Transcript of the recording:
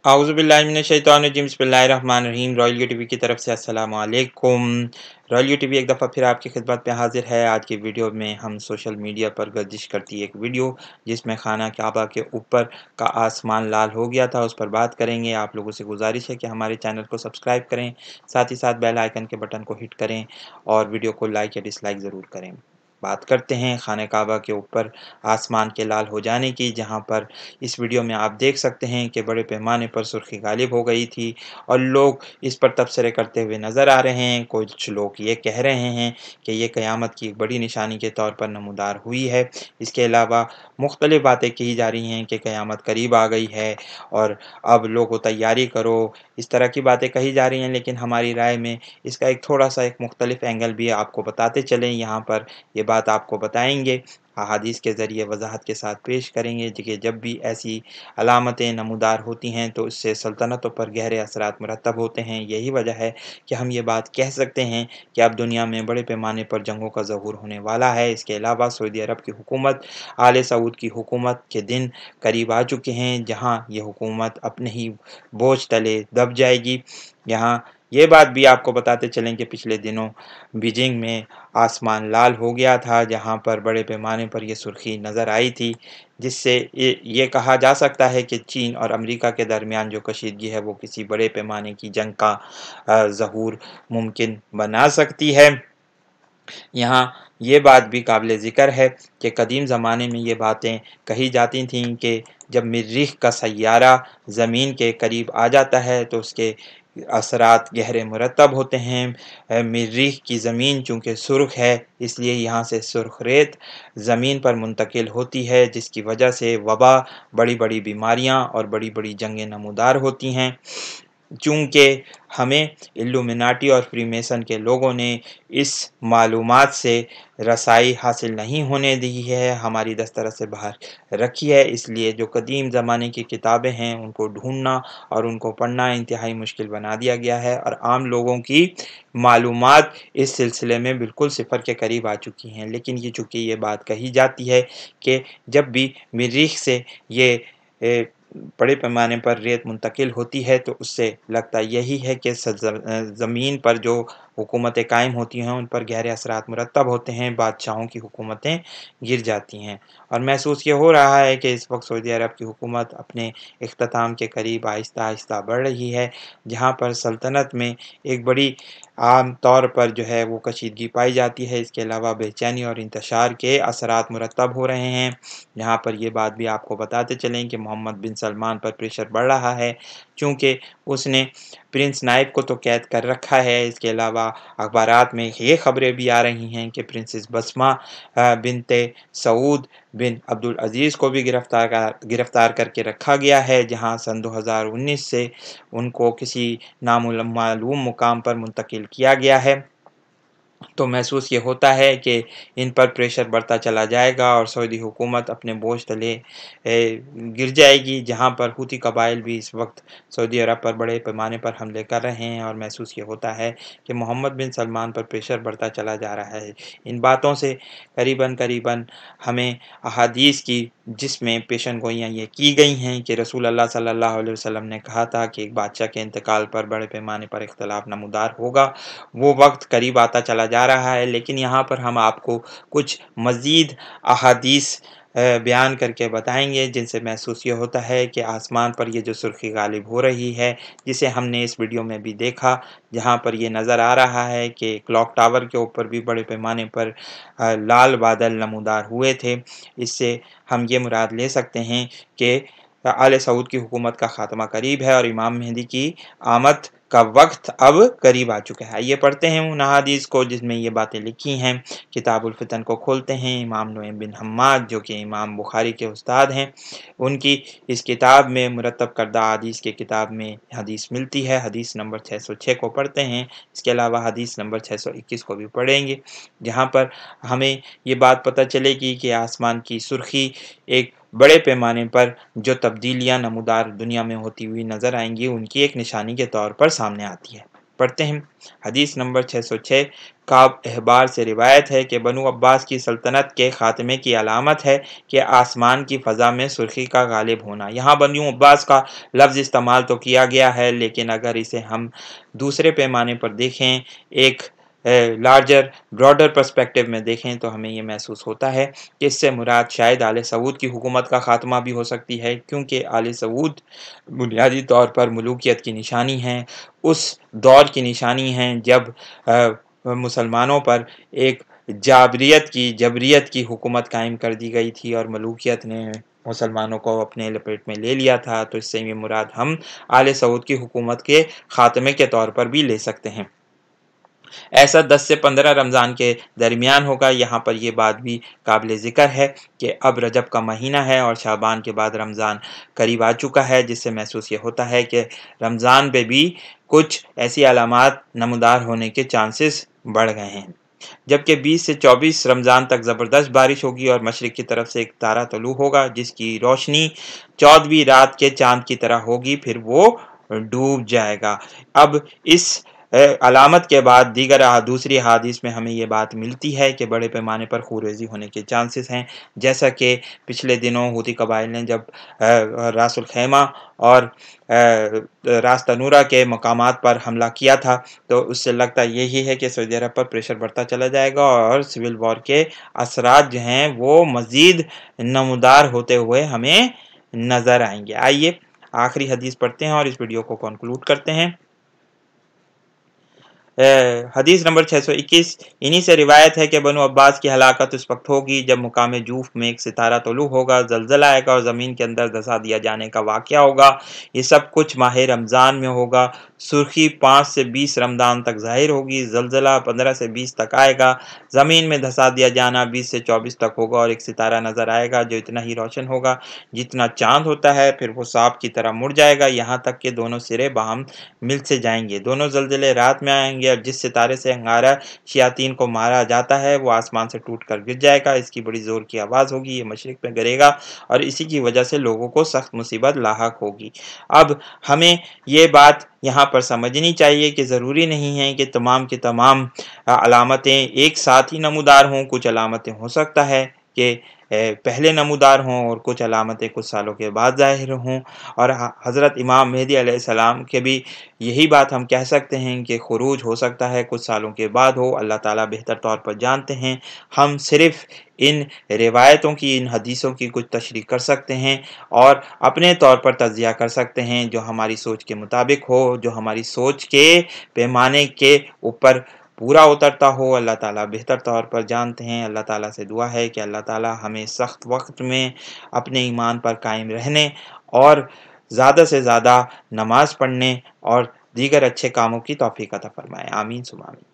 आऊज़ुबिल्लाहिमिनश्शैतानिर्रजीम बिस्मिल्लाहिर्रहमानिर्रहीम। Royal you TV की तरफ से अस्सलाम वालेकुम। रॉयल यू टीवी एक दफ़ा फिर आपकी खिदमत में हाजिर है। आज की वीडियो में हम सोशल मीडिया पर गर्दिश करती एक वीडियो जिसमें खाना काबा के ऊपर का आसमान लाल हो गया था, उस पर बात करेंगे। आप लोगों से गुजारिश है कि हमारे चैनल को सब्सक्राइब करें, साथ ही साथ बेल आइकन के बटन को हिट करें और वीडियो को लाइक या डिसलाइक ज़रूर करें। बात करते हैं खाने काबा के ऊपर आसमान के लाल हो जाने की, जहां पर इस वीडियो में आप देख सकते हैं कि बड़े पैमाने पर सुर्खी गालिब हो गई थी और लोग इस पर तबसरे करते हुए नज़र आ रहे हैं। कुछ लोग ये कह रहे हैं कि ये क़यामत की एक बड़ी निशानी के तौर पर नमूदार हुई है। इसके अलावा मुख्तलिफ़ बातें कही जा रही हैं कि क़यामत करीब आ गई है और अब लोगों तैयारी करो, इस तरह की बातें कही जा रही हैं। लेकिन हमारी राय में इसका एक थोड़ा-सा एक मुख्तलिफ़ एंगल भी आपको बताते चलें। यहाँ पर ये बात आपको बताएँगे, अहादीस के ज़रिए वज़ाहत के साथ पेश करेंगे कि जब भी ऐसी अलामतें नमूदार होती हैं तो इससे सल्तनतों पर गहरे असरात मुरतब होते हैं। यही वजह है कि हम ये बात कह सकते हैं कि अब दुनिया में बड़े पैमाने पर जंगों का ज़हूर होने वाला है। इसके अलावा सऊदी अरब की हुकूमत, आले सऊद की हुकूमत के दिन करीब आ चुके हैं, जहाँ ये हुकूमत अपने ही बोझ तले दब जाएगी। यहाँ ये बात भी आपको बताते चलें कि पिछले दिनों बीजिंग में आसमान लाल हो गया था, जहाँ पर बड़े पैमाने पर ये सुर्खी नज़र आई थी, जिससे ये कहा जा सकता है कि चीन और अमेरिका के दरमियान जो कशीदगी है वो किसी बड़े पैमाने की जंग का ज़हूर मुमकिन बना सकती है। यहाँ ये बात भी काबिल ज़िक्र है कि कदीम ज़माने में ये बातें कही जाती थीं कि जब मरीख़ का सैयारा ज़मीन के करीब आ जाता है तो उसके असरात गहरे मुरतब होते हैं। मरीख़ की ज़मीन चूँकि सुर्ख़ है, इसलिए यहाँ से सुर्ख़ रेत ज़मीन पर मुंतकिल होती है, जिसकी वजह से वबा, बड़ी-बड़ी बीमारियाँ और बड़ी-बड़ी जंगें नमूदार होती हैं। चूँकि हमें इल्यूमिनाटी और फ्रीमेसन के लोगों ने इस मालूमात से रसाई हासिल नहीं होने दी है, हमारी दस्तरस से बाहर रखी है। इसलिए जो कदीम ज़माने की किताबें हैं उनको ढूँढना और उनको पढ़ना इंतहाई मुश्किल बना दिया गया है और आम लोगों की मालूमात इस सिलसिले में बिल्कुल सिफ़र के करीब आ चुकी हैं। लेकिन ये चूँकि ये बात कही जाती है कि जब भी मरीख़ से ये बड़े पैमाने पर रेत मुंतकिल होती है तो उससे लगता यही है कि ज़मीन पर जो हुकूमतें कायम होती हैं उन पर गहरे असरात मुरतब होते हैं, बादशाहों की हुकूमतें गिर जाती हैं। और महसूस ये हो रहा है कि इस वक्त सऊदी अरब की हुकूमत अपने इख्तिताम के करीब आहिस्ता-आहिस्ता बढ़ रही है, जहाँ पर सल्तनत में एक बड़ी आम तौर पर जो है वो कशीदगी पाई जाती है। इसके अलावा बेचैनी और इंतशार के असरात मुरतब हो रहे हैं। यहाँ पर ये बात भी आपको बताते चलें कि मोहम्मद बिन सलमान पर प्रेशर बढ़ रहा है, चूँकि उसने प्रिंस नाइफ को तो कैद कर रखा है। इसके अलावा अखबारात में ये खबरें भी आ रही हैं कि प्रिंसेस बसमा बिनते सऊद बिन अब्दुल अज़ीज़ को भी गिरफ़्तार करके रखा गया है, जहाँ सन 2019 से उनको किसी मालूम मुकाम पर मुंतकिल किया गया है। तो महसूस ये होता है कि इन पर प्रेशर बढ़ता चला जाएगा और सऊदी हुकूमत अपने बोझ तले गिर जाएगी, जहाँ पर हूती कबाइल भी इस वक्त सऊदी अरब पर बड़े पैमाने पर हमले कर रहे हैं और महसूस ये होता है कि मोहम्मद बिन सलमान पर प्रेशर बढ़ता चला जा रहा है। इन बातों से करीबन हमें अहादीस की जिसमें पेशन गोइयाँ ये की गई हैं कि रसूल अल्लाह सल्लल्लाहु अलैहि वसल्लम ने कहा था कि एक बादशाह के इंतकाल पर बड़े पैमाने पर इख्तलाफ नमूदार होगा, वो वक्त करीब आता चला जा रहा है। लेकिन यहाँ पर हम आपको कुछ मज़ीद अहादीस बयान करके बताएंगे जिनसे महसूस ये होता है कि आसमान पर ये जो सुर्खी गालिब हो रही है, जिसे हमने इस वीडियो में भी देखा, जहाँ पर ये नज़र आ रहा है कि क्लॉक टावर के ऊपर भी बड़े पैमाने पर लाल बादल नमूदार हुए थे। इससे हम ये मुराद ले सकते हैं कि आले सऊद की हुकूमत का ख़ात्मा करीब है और इमाम मेहदी की आमद का वक्त अब करीब आ चुका है। ये पढ़ते हैं उन अहादीस को जिसमें ये बातें लिखी हैं। किताबुल फितन को खोलते हैं, इमाम नुएम बिन हम्माद जो कि इमाम बुखारी के उस्ताद हैं, उनकी इस किताब में मुरतब करदा हदीस के किताब में हदीस मिलती है। हदीस नंबर 606 को पढ़ते हैं। इसके अलावा हदीस नंबर 621 को भी पढ़ेंगे, जहाँ पर हमें ये बात पता चलेगी कि आसमान की सुर्खी एक बड़े पैमाने पर जो तब्दीलियाँ नमूदार दुनिया में होती हुई नज़र आएंगी, उनकी एक निशानी के तौर पर सामने आती है। पढ़ते हैं। हदीस नंबर 606 काब अहबार से रिवायत है कि बनु अब्बास की सल्तनत के ख़ात्मे की अलामत है कि आसमान की फ़ज़ा में सुर्खी का गालिब होना। यहाँ बनु अब्बास का लफ्ज़ इस्तेमाल तो किया गया है, लेकिन अगर इसे हम दूसरे पैमाने पर देखें, एक लार्जर ब्रॉडर पर्सपेक्टिव में देखें, तो हमें ये महसूस होता है कि इससे मुराद शायद आले सऊद की हुकूमत का ख़ात्मा भी हो सकती है, क्योंकि आले सऊद बुनियादी तौर पर मलूकियत की निशानी हैं, उस दौर की निशानी हैं जब मुसलमानों पर एक जबरियत की हुकूमत कायम कर दी गई थी और मलूकियत ने मुसलमानों को अपने लपेट में ले लिया था। तो इससे ये मुराद हम आले सऊद की हुकूमत के ख़ात्मे के तौर पर भी ले सकते हैं। ऐसा 10 से 15 रमज़ान के दरमियान होगा। यहाँ पर यह बात भी काबिल ज़िक्र है कि अब रजब का महीना है और शाबान के बाद रमज़ान करीब आ चुका है, जिससे महसूस ये होता है कि रमज़ान पे भी कुछ ऐसी अलामात नमूदार होने के चांसेस बढ़ गए हैं। जबकि 20 से 24 रमज़ान तक ज़बरदस्त बारिश होगी और मशरिक़ की तरफ से एक तारा तलू होगा, जिसकी रोशनी 14वीं रात के चाँद की तरह होगी, फिर वो डूब जाएगा। अब इस अलामत के बाद दूसरी अहादीस में हमें ये बात मिलती है कि बड़े पैमाने पर खूरेज़ी होने के चांसेस हैं, जैसा कि पिछले दिनों हूती कबाइल ने जब रासुल खैमा और रास तनूरा के मकामात पर हमला किया था, तो उससे लगता यही है कि सऊदी अरब पर प्रेशर बढ़ता चला जाएगा और सिविल वॉर के असरात जो हैं वो मज़ीद नमूदार होते हुए हमें नज़र आएंगे। आइए आखिरी हदीस पढ़ते हैं और इस वीडियो को कंक्लूड करते हैं। हदीस नंबर 621 इन्हीं से रिवायत है कि बनु अब्बास की हलाकत उस वक्त होगी जब मुकाम जूफ में एक सितारा तलू होगा, जलजला आएगा और ज़मीन के अंदर धंसा दिया जाने का वाक़या होगा। ये सब कुछ माह रमज़ान में होगा। सुर्खी 5 से 20 रमज़ान तक ज़ाहिर होगी, जलजला 15 से 20 तक आएगा, ज़मीन में धंसा दिया जाना 20 से 24 तक होगा और एक सितारा नज़र आएगा जो इतना ही रोशन होगा जितना चाँद होता है, फिर वो सांप की तरह मुड़ जाएगा, यहाँ तक कि दोनों सिरे बाहम मिल से जाएंगे। दोनों ज़लज़ले रात में आएंगे और जिस सितारे से अंगारा शयातीन को मारा जाता है वो आसमान से टूट कर गिर जाएगा। इसकी बड़ी ज़ोर की आवाज़ होगी, ये मशरिक़ में गिरेगा और इसी की वजह से लोगों को सख्त मुसीबत लाहक होगी। अब हमें ये बात यहाँ पर समझनी चाहिए कि ज़रूरी नहीं है कि तमाम की तमाम अलामतें एक साथ ही नमूदार हों। कुछ अलामतें हो सकता है कि पहले नमूदार हों और कुछ अलामतें कुछ सालों के बाद ज़ाहिर हों। और हज़रत इमाम मेहदी अलैहिस्सलाम के भी यही बात हम कह सकते हैं कि खुरूज हो सकता है कुछ सालों के बाद हो, अल्लाह ताला बेहतर तौर पर जानते हैं। हम सिर्फ़ इन रिवायतों की, इन हदीसों की कुछ तशरीह कर सकते हैं और अपने तौर पर तज्ज़िया कर सकते हैं जो हमारी सोच के मुताबिक हो, जो हमारी सोच के पैमाने के ऊपर पूरा उतरता हो। अल्लाह ताला बेहतर तौर पर जानते हैं। अल्लाह ताला से दुआ है कि अल्लाह ताला हमें सख्त वक्त में अपने ईमान पर कायम रहने और ज़्यादा से ज़्यादा नमाज़ पढ़ने और दीगर अच्छे कामों की तौफ़ीक़ अता फ़रमाए। आमीन सुम्मा आमीन।